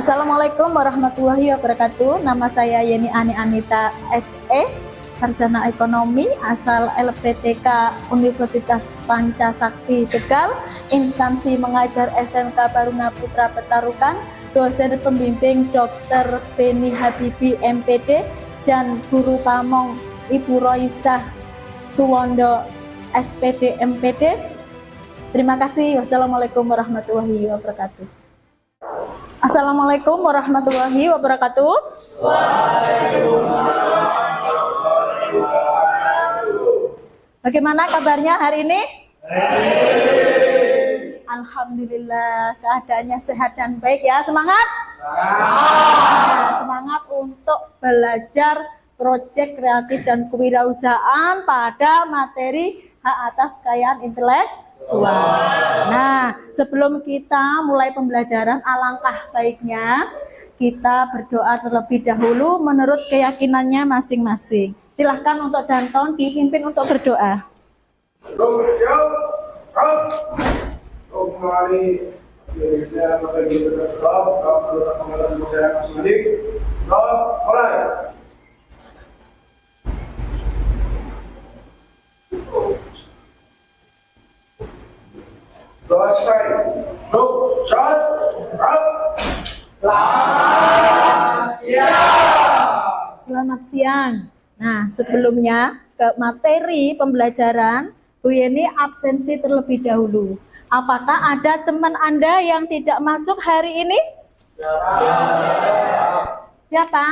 Assalamualaikum warahmatullahi wabarakatuh. Nama saya Yeni Ani Anita SE, Sarjana Ekonomi asal LPTK Universitas Pancasakti Tegal, instansi mengajar SMK Baruna Putra Petarukan, dosen pembimbing Dr. Beni Habibi MPD, dan guru pamong Ibu Roisah Suwondo SPD MPD. Terima kasih. Wassalamualaikum warahmatullahi wabarakatuh. Assalamualaikum warahmatullahi wabarakatuh. Bagaimana kabarnya hari ini? Alhamdulillah, keadaannya sehat dan baik ya. Semangat? Semangat untuk belajar proyek kreatif dan kewirausahaan pada materi hak atas kekayaan intelektual. Nah, sebelum kita mulai pembelajaran, alangkah baiknya kita berdoa terlebih dahulu menurut keyakinannya masing-masing. Silahkan untuk Danton dipimpin untuk berdoa. Selamat siang. Nah, sebelumnya ke materi pembelajaran, Bu Yeni absensi terlebih dahulu. Apakah ada teman Anda yang tidak masuk hari ini? Siapa?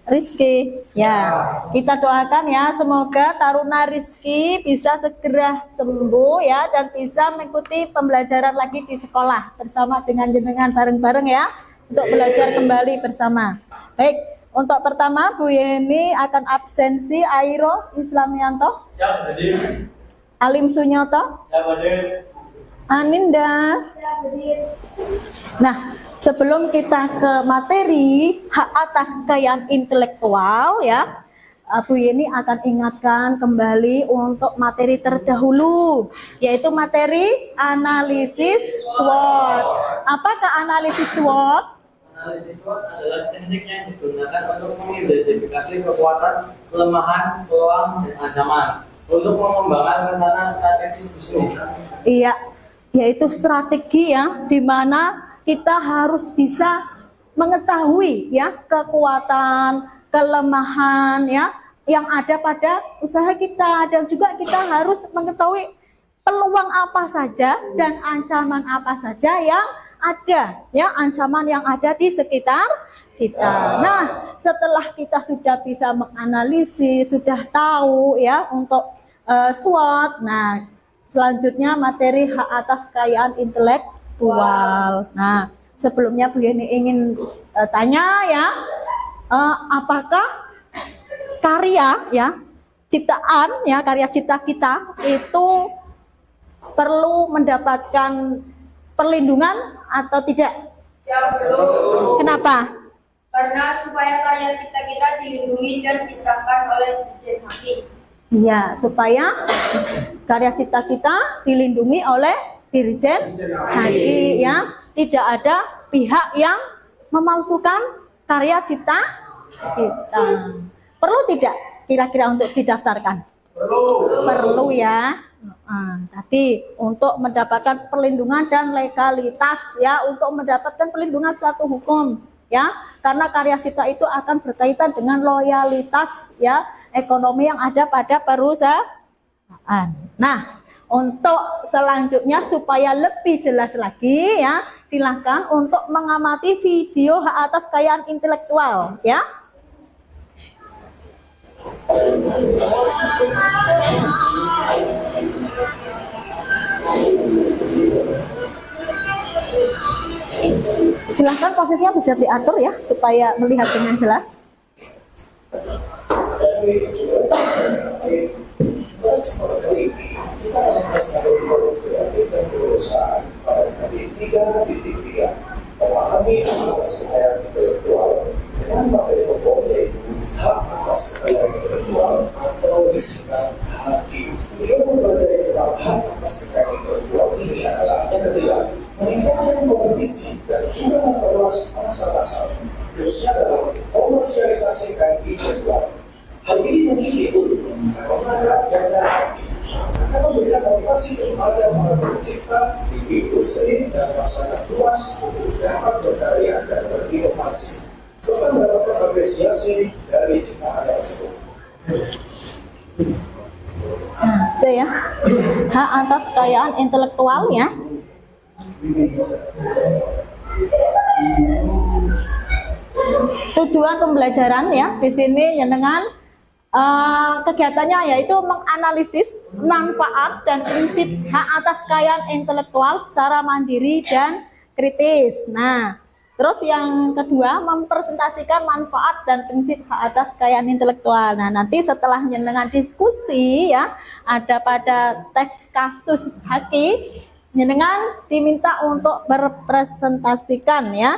Rizky. Ya, kita doakan ya, semoga Taruna Rizky bisa segera sembuh ya, dan bisa mengikuti pembelajaran lagi di sekolah bersama dengan jenengan bareng-bareng ya, untuk belajar kembali bersama. Baik, untuk pertama Bu Yeni akan absensi Airo Islamianto. Siap, hadir. Alim Sunyoto. Siap, hadir. Aninda. Siap, hadir. Nah, sebelum kita ke materi hak atas kekayaan intelektual ya, Bu Yeni akan ingatkan kembali untuk materi terdahulu, yaitu materi analisis SWOT. Apakah analisis SWOT? Analisis SWOT adalah teknik yang digunakan untuk mengidentifikasi kekuatan, kelemahan, peluang, dan ancaman untuk mengembangkan rencana strategis bisnis. Iya, yaitu strategi ya, di mana kita harus bisa mengetahui ya kekuatan, kelemahan ya yang ada pada usaha kita, dan juga kita harus mengetahui peluang apa saja dan ancaman apa saja yang ada ya, ancaman yang ada di sekitar kita. Nah, setelah kita sudah bisa menganalisis, sudah tahu ya untuk SWOT, nah selanjutnya materi hak atas kekayaan intelektual. Nah, sebelumnya Bu Yeni ingin tanya ya, apakah karya ya, ciptaan ya, karya cipta kita itu perlu mendapatkan perlindungan atau tidak? Siap, belum. Kenapa? Karena supaya karya cipta kita dilindungi dan disahkan oleh Dirjen HAKI. Iya, supaya karya cipta kita dilindungi oleh Dirjen HAKI ya, tidak ada pihak yang memalsukan karya cipta kita. Perlu tidak kira-kira untuk didaftarkan? Perlu ya. Tadi untuk mendapatkan perlindungan dan legalitas ya, untuk mendapatkan perlindungan suatu hukum ya, karena karya cipta itu akan berkaitan dengan loyalitas ya ekonomi yang ada pada perusahaan. Nah, untuk selanjutnya supaya lebih jelas lagi ya, silahkan untuk mengamati video hak atas kekayaan intelektual ya. Silahkan posisinya bisa diatur ya, supaya melihat dengan jelas. Memahami hak atas kekayaan intelektual dengan materi pokok yaitu hak atas kekayaan intelektual atau disingkat HAKI. Tujuan mempelajari tentang hak atas kekayaan intelektual ini adalah yang ketiga, meningkatkan kompetisi dan mensosialisasikan intelektual. Hal ini mungkin diukur karena data hati akan memberikan motivasi kepada para pencipta, industri, dan masyarakat luas untuk dapat berkarya dan berinovasi, serta mendapatkan apresiasi dari ciptaan tersebut. Nah, itu ya, hak atas kekayaan intelektual ya. Tujuan pembelajaran ya di sini dengan kegiatannya yaitu menganalisis manfaat dan prinsip hak atas kekayaan intelektual secara mandiri dan kritis. Nah, terus yang kedua mempresentasikan manfaat dan prinsip hak atas kekayaan intelektual. Nah, nanti setelah dengan diskusi ya, ada pada teks kasus haki, dengan diminta untuk berpresentasikan ya.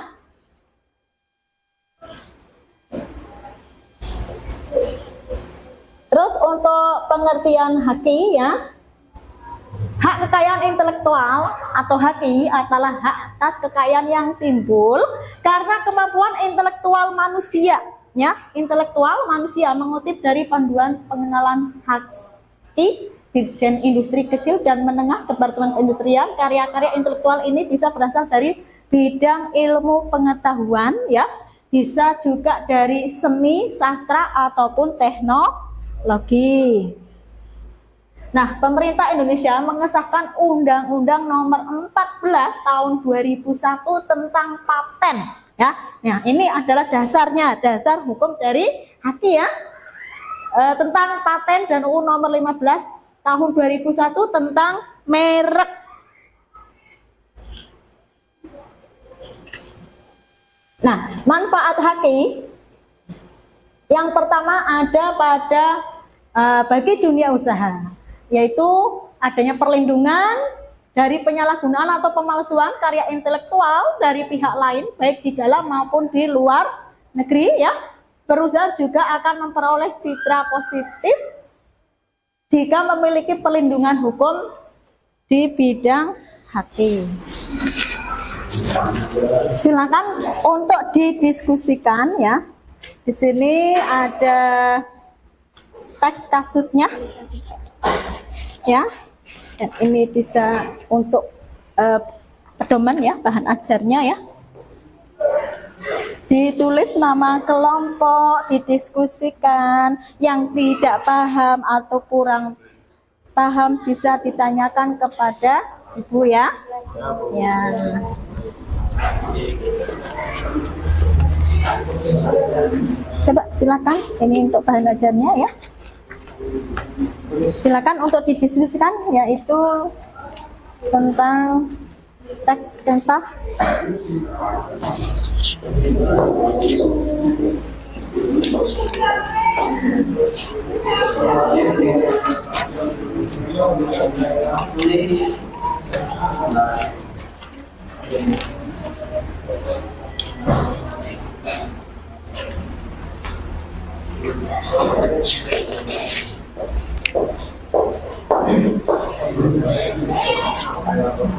Terus untuk pengertian haki ya, hak kekayaan intelektual atau haki adalah hak atas kekayaan yang timbul karena kemampuan intelektual manusia ya. Intelektual manusia mengutip dari panduan pengenalan haki Dirjen Industri Kecil dan Menengah Departemen Perindustrian. Karya-karya intelektual ini bisa berasal dari bidang ilmu pengetahuan ya, bisa juga dari seni, sastra ataupun teknologi. Nah, pemerintah Indonesia mengesahkan Undang-Undang Nomor 14 Tahun 2001 tentang paten ya. Nah, ini adalah dasarnya, dasar hukum dari haki ya, tentang paten, dan UU Nomor 15 Tahun 2001 tentang merek. Nah, manfaat haki yang pertama ada pada bagi dunia usaha, yaitu adanya perlindungan dari penyalahgunaan atau pemalsuan karya intelektual dari pihak lain, baik di dalam maupun di luar negeri ya. Perusahaan juga akan memperoleh citra positif jika memiliki perlindungan hukum di bidang haki. Silakan untuk didiskusikan ya. Di sini ada teks kasusnya ya, dan ini bisa untuk pedoman ya, bahan ajarnya ya. Ditulis nama kelompok, didiskusikan. Yang tidak paham atau kurang paham bisa ditanyakan kepada Ibu ya. Ya. Coba silakan, ini untuk bahan ajarnya ya. Silakan untuk didiskusikan, yaitu tentang teks tentang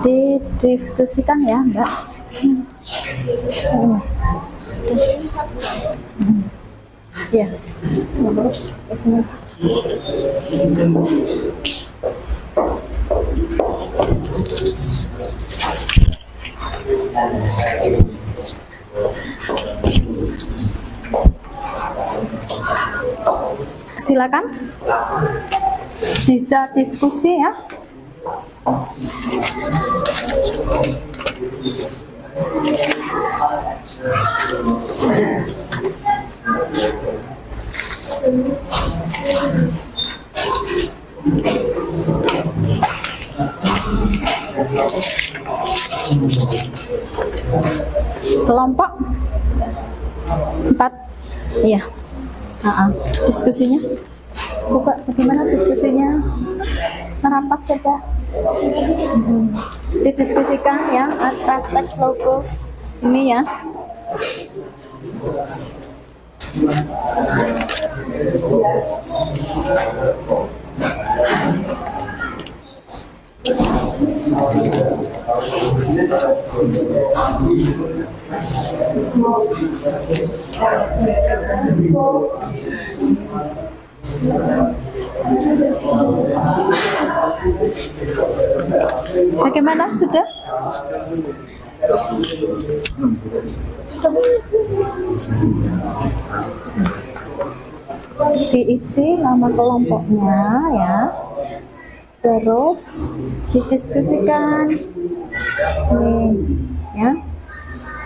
didiskusikan ya, Mbak. Ya. Silakan bisa diskusi ya. Kelompok 4 iya. Diskusinya buka, bagaimana diskusinya, merapat coba. Didiskusikan ya atas teks logo ini ya. Bagaimana sudah? Diisi nama kelompoknya ya, terus didiskusikan nih ya.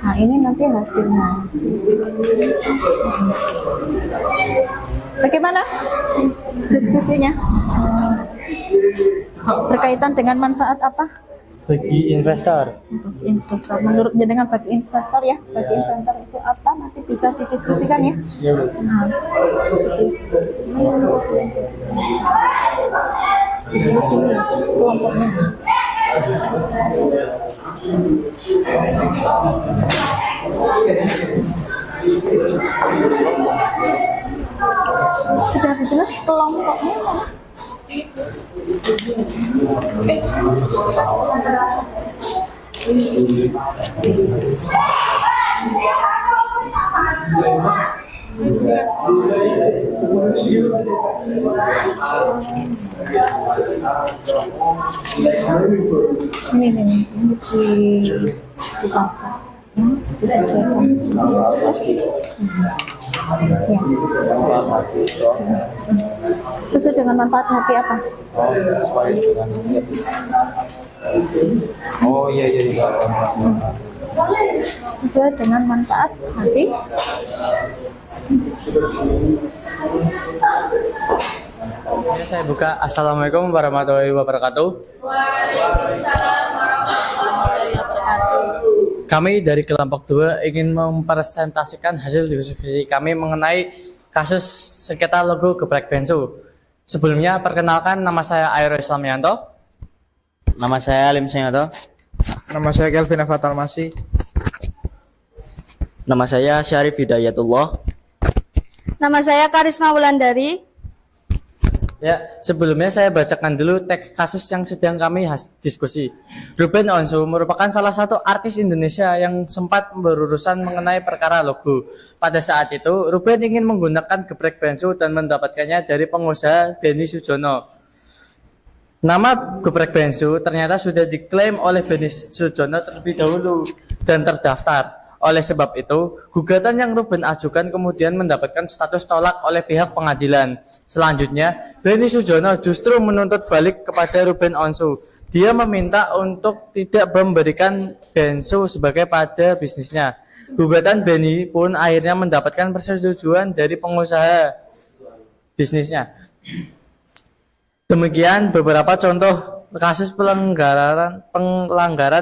Nah ini nanti hasilnya. Bagaimana diskusinya? Berkaitan dengan manfaat apa? Bagi investor. Investor. Menurut jenengan bagi investor ya, bagi investor itu apa? Nanti bisa didiskusikan ya. Nah. Kelompoknya. Sudah jelas kelompoknya mana? Ini dibaca. Sesuai dengan manfaat hati apa? Oh iya. Sesuai dengan manfaat hati. Saya buka. Assalamualaikum warahmatullahi wabarakatuh. Waalaikumsalam warahmatullahi wabarakatuh. Kami dari kelompok 2 ingin mempresentasikan hasil diskusi kami mengenai kasus sengketa logo Geprek Bensu. Sebelumnya perkenalkan, nama saya Airo Islamianto. Nama saya Alim Sengato. Nama saya Kelvin Fatal Masih. Nama saya Syarif Hidayatullah. Nama saya Karisma Wulandari. Ya, sebelumnya saya bacakan dulu teks kasus yang sedang kami diskusi. Ruben Onsu merupakan salah satu artis Indonesia yang sempat berurusan mengenai perkara logo. Pada saat itu, Ruben ingin menggunakan Geprek Bensu dan mendapatkannya dari pengusaha Benny Sujono. Nama Geprek Bensu ternyata sudah diklaim oleh Benny Sujono terlebih dahulu dan terdaftar. Oleh sebab itu, gugatan yang Ruben ajukan kemudian mendapatkan status tolak oleh pihak pengadilan. Selanjutnya, Benny Sujono justru menuntut balik kepada Ruben Onsu. Dia meminta untuk tidak memberikan Bensu sebagai pada bisnisnya. Gugatan Benny pun akhirnya mendapatkan persetujuan dari pengusaha bisnisnya. Demikian beberapa contoh kasus pelanggaran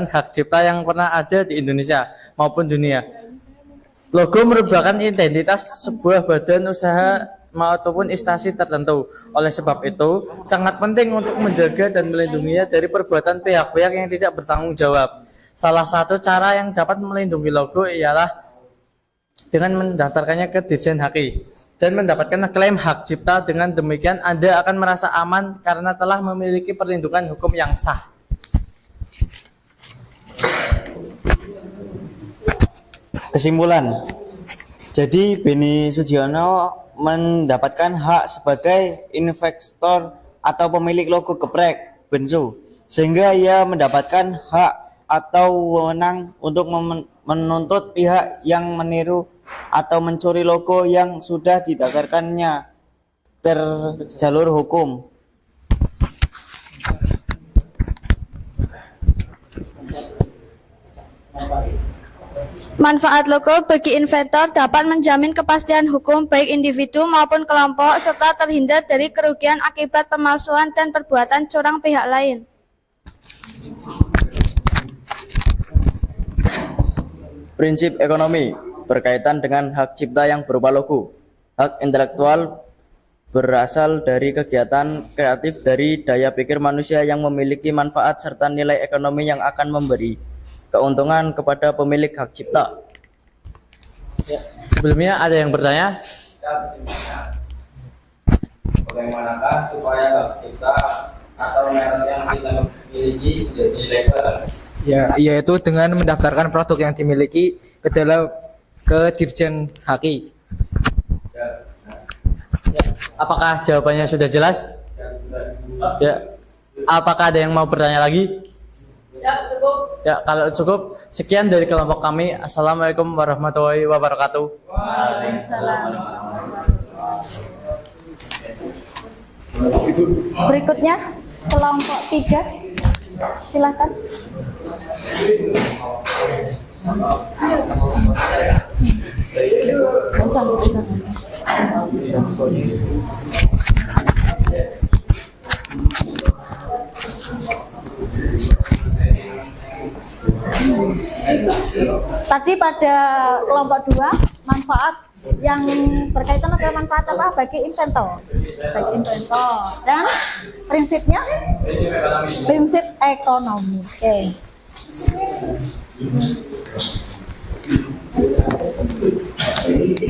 hak cipta yang pernah ada di Indonesia maupun dunia. Logo merupakan identitas sebuah badan usaha maupun instansi tertentu. Oleh sebab itu, sangat penting untuk menjaga dan melindunginya dari perbuatan pihak-pihak yang tidak bertanggung jawab. Salah satu cara yang dapat melindungi logo ialah dengan mendaftarkannya ke Dirjen HQ dan mendapatkan klaim hak cipta. Dengan demikian Anda akan merasa aman karena telah memiliki perlindungan hukum yang sah. Kesimpulan. Jadi Benny Sujono mendapatkan hak sebagai investor atau pemilik logo Geprek Bensu, sehingga ia mendapatkan hak atau wewenang untuk menuntut pihak yang meniru atau mencuri logo yang sudah didaftarkannya terjalur hukum. Manfaat logo bagi inventor dapat menjamin kepastian hukum baik individu maupun kelompok serta terhindar dari kerugian akibat pemalsuan dan perbuatan curang pihak lain. Prinsip ekonomi berkaitan dengan hak cipta yang berupa logo. Hak intelektual berasal dari kegiatan kreatif dari daya pikir manusia yang memiliki manfaat serta nilai ekonomi yang akan memberi keuntungan kepada pemilik hak cipta. Ya, sebelumnya ada yang bertanya? Bagaimanakah supaya hak cipta atau merek yang kita miliki menjadi label. Ya, yaitu dengan mendaftarkan produk yang dimiliki ke Dirjen Haki. Apakah jawabannya sudah jelas? Ya. Apakah ada yang mau bertanya lagi? Ya, cukup. Ya, kalau cukup, sekian dari kelompok kami. Assalamualaikum warahmatullahi wabarakatuh. Berikutnya kelompok 3. Silakan. Tadi pada kelompok 2 manfaat yang berkaitan dengan manfaat apa bagi inventor, dan prinsipnya prinsip ekonomi. Oke.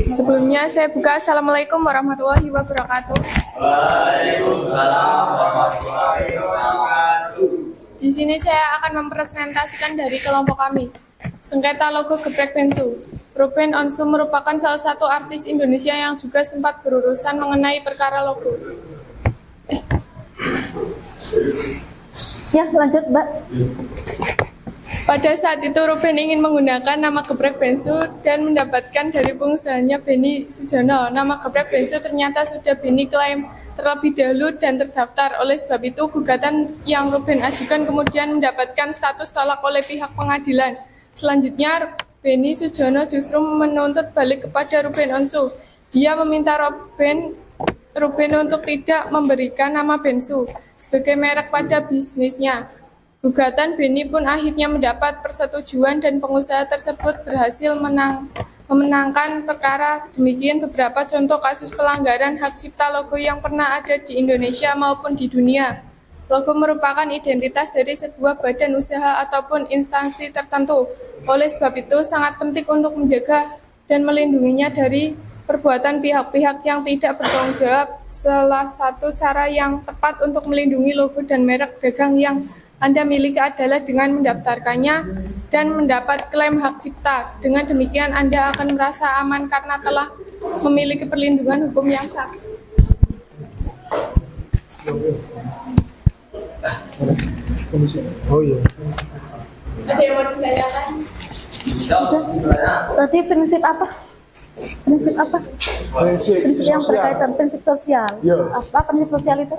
Sebelumnya saya buka. Assalamualaikum warahmatullahi wabarakatuh. Waalaikumsalam warahmatullahi wabarakatuh. Di sini saya akan mempresentasikan dari kelompok kami. Sengketa logo Geprek Bensu. Ruben Onsu merupakan salah satu artis Indonesia yang juga sempat berurusan mengenai perkara logo. Ya, lanjut, Mbak. Pada saat itu Ruben ingin menggunakan nama Geprek Bensu dan mendapatkan dari pengusahanya Benny Sujono. Nama Geprek Bensu ternyata sudah Benny klaim terlebih dahulu dan terdaftar. Oleh sebab itu gugatan yang Ruben ajukan kemudian mendapatkan status tolak oleh pihak pengadilan. Selanjutnya Benny Sujono justru menuntut balik kepada Ruben Onsu. Dia meminta Ruben untuk tidak memberikan nama Bensu sebagai merek pada bisnisnya. Gugatan Benny pun akhirnya mendapat persetujuan dan pengusaha tersebut berhasil memenangkan perkara. Demikian beberapa contoh kasus pelanggaran hak cipta logo yang pernah ada di Indonesia maupun di dunia. Logo merupakan identitas dari sebuah badan usaha ataupun instansi tertentu. Oleh sebab itu sangat penting untuk menjaga dan melindunginya dari perbuatan pihak-pihak yang tidak bertanggung jawab. Salah satu cara yang tepat untuk melindungi logo dan merek dagang yang Anda miliki adalah dengan mendaftarkannya dan mendapat klaim hak cipta. Dengan demikian Anda akan merasa aman karena telah memiliki perlindungan hukum yang sah. Ada yang mau ditanyakan? Tadi prinsip apa? Prinsip apa? Prinsip yang berkaitan prinsip sosial. Apa prinsip sosial itu?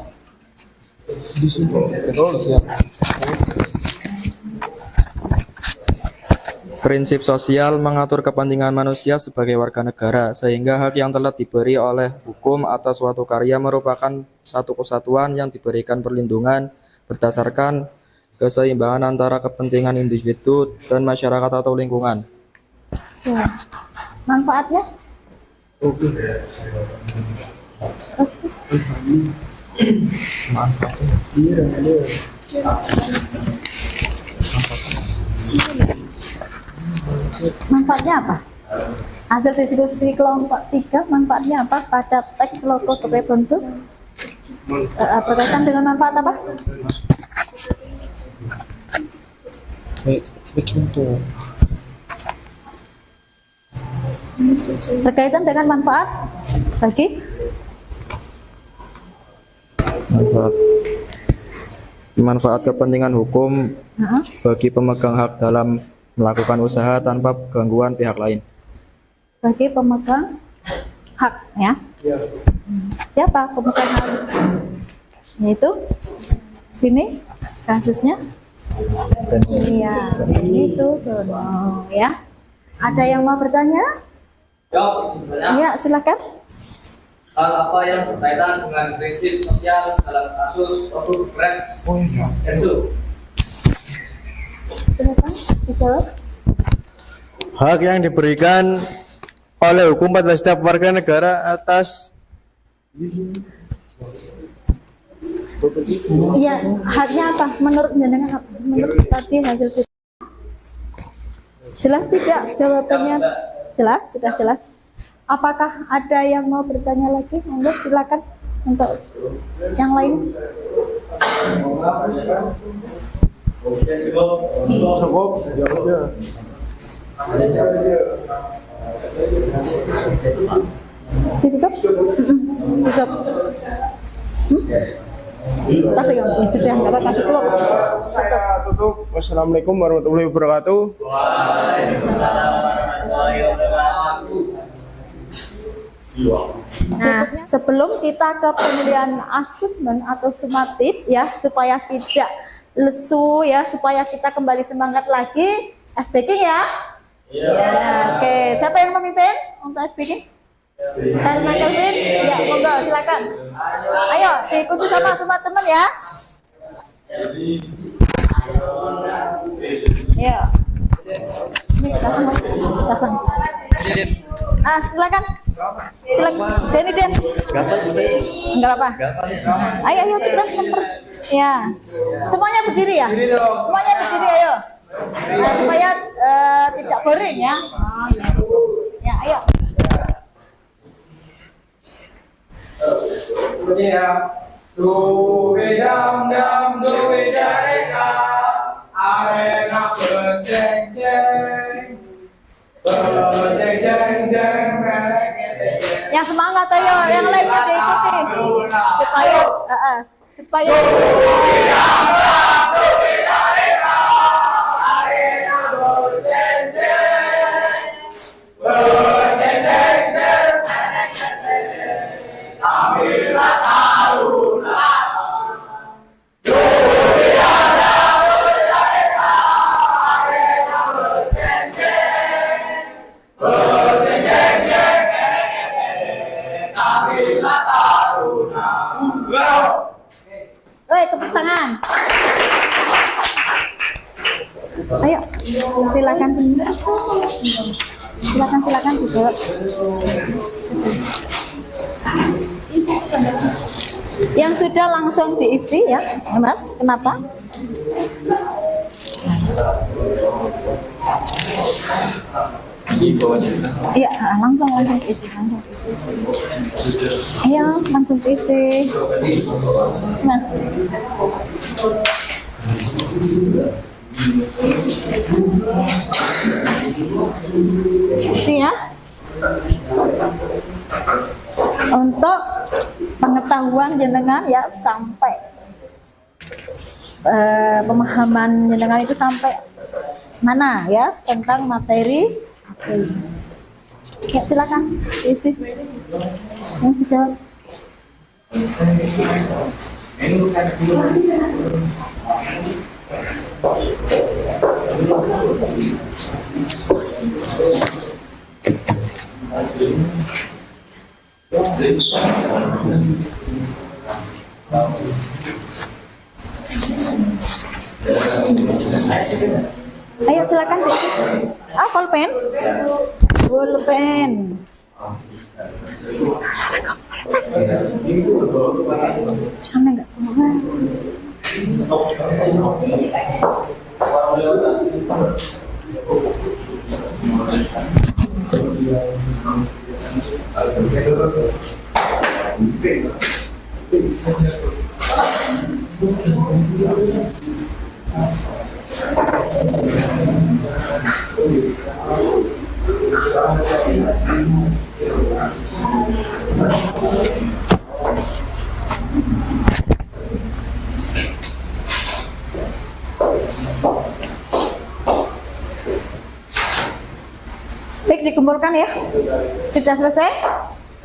Prinsip sosial mengatur kepentingan manusia sebagai warga negara, sehingga hak yang telah diberi oleh hukum atas suatu karya merupakan satu kesatuan yang diberikan perlindungan berdasarkan keseimbangan antara kepentingan individu dan masyarakat atau lingkungan. Ya. Manfaatnya? Manfaatnya apa? Hasil diskusi kelompok 3, manfaatnya apa pada teks logo Geprek Bensu? Berkaitan dengan manfaat apa? Berkaitan dengan manfaat bagi manfaat kepentingan hukum bagi pemegang hak dalam melakukan usaha tanpa gangguan pihak lain. Bagi pemegang hak, ya. Siapa pemegang hak? Yaitu sini kasusnya. Iya, itu ya. Ada yang mau bertanya? Ya, silakan. Hal apa yang berkaitan dengan prinsip sosial dalam kasus produk Geprek Bensu? Silakan dijawab. Hak yang diberikan oleh hukum pada setiap warga negara atas Iya, haknya apa? Menurut jenengan apa? Menurut tadi hasil kita. Jelas tidak jawabannya? Jelas, sudah jelas. Apakah ada yang mau bertanya lagi? Monggo silakan untuk yang lain. Cukup, ya udah. Ditutup? Tutup. Kasih ya, sudah nggak apa kasih tutup. Saya tutup. Wassalamualaikum warahmatullahi wabarakatuh. Nah, sebelum kita ke pemilihan asesmen atau sumatif ya, supaya tidak lesu ya, supaya kita kembali semangat lagi, speaking ya. Ya, oke, siapa yang memimpin untuk speaking? Herman Kelvin, ya, monggo silakan. Ayo, diikuti sama semua teman ya. Ya. Ini kasang. Ah, silakan. Silakan. Denny Den. Enggak apa. Ayo cepat. Ya. Semuanya berdiri ya. Semuanya berdiri ayo. Nah, supaya tidak boring ya. Ya, ayo. Duwidam dam duwidareka arena berjeng jeng Yang semangat ayo, yang lainnya diikuti supaya tepuk tangan. Ayo, silakan juga. Yang sudah langsung diisi ya, Mas. Kenapa? Iya, langsung diisi. Ayo, langsung diisi. Mas. Isi ya. Untuk pengetahuan jenengan ya, sampai pemahaman jenengan itu sampai mana ya tentang materi. Ya, silakan isi. Yang sudah. Ayo silakan. Pulpen. Pulpen. Sana enggak? Baik, dikumpulkan ya. Sudah selesai?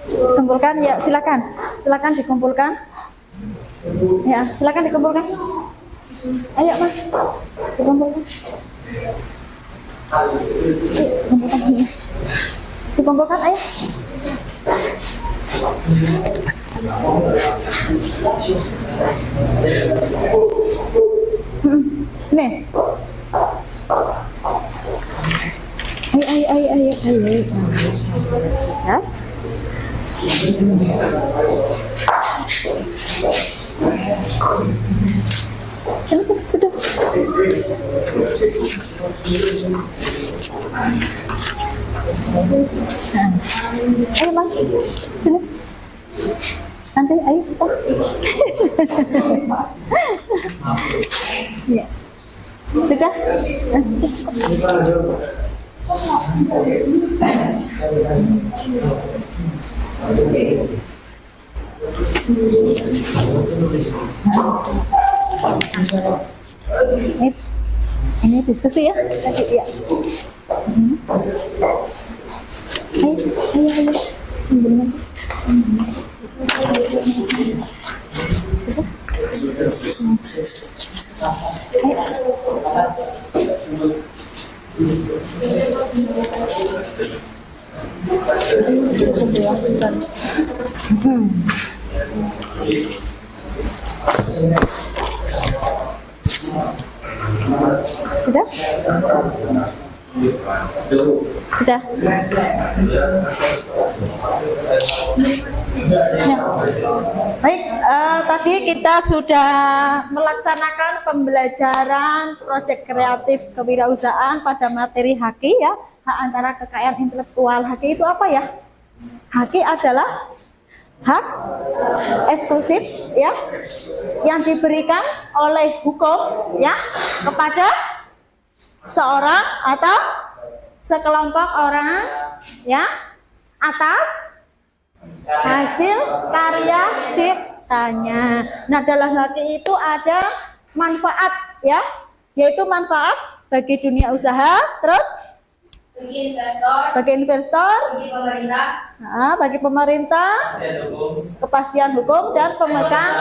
Kumpulkan ya, silakan. Silakan dikumpulkan. Ya, silakan dikumpulkan. Ayo, Mas. Dikumpulkan. Dikumpulkan, ayo. Nih. Ayo. Ya. Sudah. Ayo Mas, sini. Nanti ayo kita. Ya. Sudah? Ini diskusi ya tadi ya. Ayo. Sebentar. Sudah? Sudah. Ya. Baik, tadi kita sudah melaksanakan pembelajaran proyek kreatif kewirausahaan pada materi HAKI ya, hak antara kekayaan intelektual. HAKI itu apa ya? HAKI adalah hak eksklusif ya yang diberikan oleh hukum ya kepada seorang atau sekelompok orang ya atas hasil karya ciptanya. Nah, dalam HAKI itu ada manfaat ya, yaitu manfaat bagi dunia usaha, terus bagi investor, bagi pemerintah, kepastian hukum dan pemegang.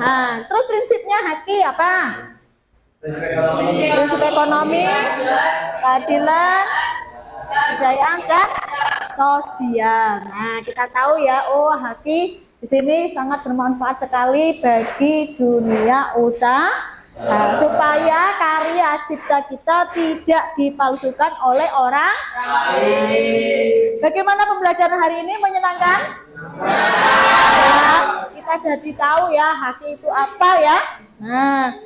Nah, terus prinsipnya HAKI apa? Prinsip ekonomi, keadilan, kebudayaan dan sosial. Nah, kita tahu ya, HAKI di sini sangat bermanfaat sekali bagi dunia usaha. Supaya karya cipta kita tidak dipalsukan oleh orang lain. Bagaimana pembelajaran hari ini, menyenangkan? Ya, kita jadi tahu ya HAKI itu apa ya. Nah,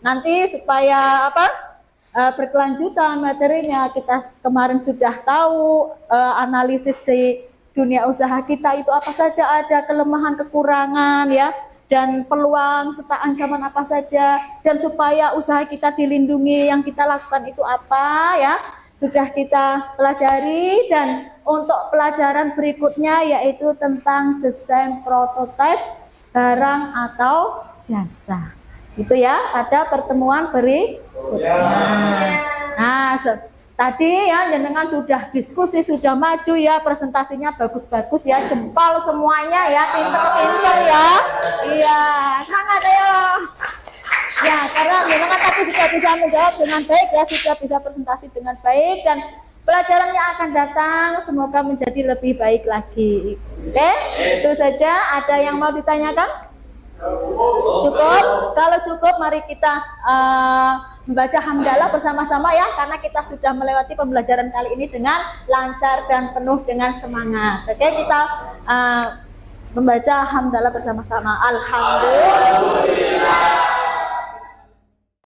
nanti supaya berkelanjutan materinya, kita kemarin sudah tahu analisis di dunia usaha kita itu apa saja, ada kelemahan, kekurangan ya, dan peluang serta ancaman apa saja, dan supaya usaha kita dilindungi yang kita lakukan itu apa ya, sudah kita pelajari. Dan untuk pelajaran berikutnya yaitu tentang desain prototipe barang atau jasa, itu ya pada pertemuan berikutnya. Nah, tadi ya jenengan sudah diskusi, sudah maju ya, presentasinya bagus-bagus ya, jempol semuanya ya, pinter-pinter ya. Iya, sangat ayo. Ya, karena jenengan tadi sudah bisa menjawab dengan baik ya, sudah bisa presentasi dengan baik, dan pelajaran yang akan datang semoga menjadi lebih baik lagi. Oke, itu saja. Ada yang mau ditanyakan? Cukup? Kalau cukup, mari kita membaca hamdalah bersama-sama ya, karena kita sudah melewati pembelajaran kali ini dengan lancar dan penuh dengan semangat. Oke, kita membaca hamdalah bersama-sama. Alhamdulillah.